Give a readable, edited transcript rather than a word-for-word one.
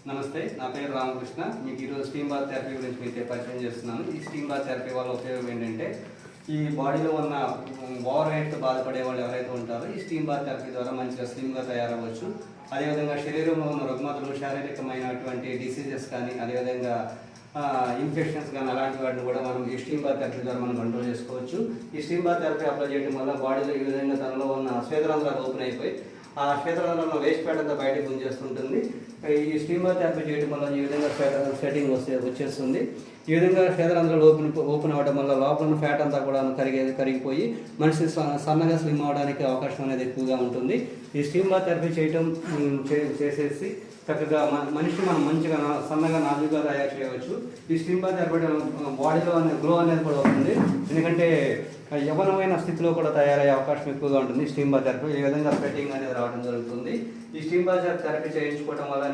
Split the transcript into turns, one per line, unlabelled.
నమస్తే, నా పేరు రామకృష్ణ. మీకు ఈరోజు స్టీమ్ బాత్ థెరపీ గురించి మీకు పరిచయం చేస్తున్నాను. ఈ స్టీమ్ బాత్ థెరపీ వల్ల ఉపయోగం ఏంటంటే, ఈ బాడీలో ఉన్న ఓవర్ వెయిట్తో బాధపడే వాళ్ళు ఎవరైతే ఉంటారో ఈ స్టీమ్ బాత్ థెరపీ ద్వారా మంచిగా స్లిమ్గా తయారవ్వచ్చు. అదేవిధంగా శరీరంలో ఉన్న రుగ్మతలు, శారీరకమైనటువంటి డిసీజెస్ కానీ, అదేవిధంగా ఇన్ఫెక్షన్స్ కానీ అలాంటి వాటిని కూడా మనం ఈ స్టీమ్ బాత్ థెరపీ ద్వారా మనం కంట్రోల్ చేసుకోవచ్చు. ఈ స్టీమ్ బాత్ థెరపీ అప్లై చేయడం వల్ల బాడీలో ఈ విధంగా తనలో ఉన్న శ్వేతరంధ్రాలు ఓపెన్ అయిపోయి ఆ శ్వేతరంధ్రంలో వేస్ట్ ప్యాడ్ అంతా బయటకు గుంజేస్తుంటుంది. ఈ స్టీమ్ బాత్ థెరపీ చేయడం వల్ల ఈ విధంగా స్వెటింగ్ వచ్చేస్తుంది. ఈ విధంగా శ్వేతరంధ్రాలు ఓపెన్ అవ్వడం వల్ల లోపల ఉన్న ఫ్యాట్ అంతా కూడా కరిగిపోయి మనిషి సన్నగా స్లిమ్ అవడానికి అవకాశం అనేది ఎక్కువగా ఉంటుంది. ఈ స్టీమ్ బాత్ థెరపీ చేసేసి చక్కగా మనిషి మనం మంచిగా సన్నగా నాజుగా తయారు చేయవచ్చు. ఈ స్టీమ్ బాత్ థెరపీ బాడీలో గ్లో అనేది కూడా అవుతుంది. ఎందుకంటే యవ్వనమైన స్థితిలో కూడా తయారయ్యే అవకాశం ఎక్కువగా ఉంటుంది. స్టీమ్ బాత్ థెరపీ ఈ విధంగా స్వెటింగ్ అనేది రావడం జరుగుతుంది. ఈ స్టీమ్ బాత్ థెరపీ చేయించుకోవడం వల్ల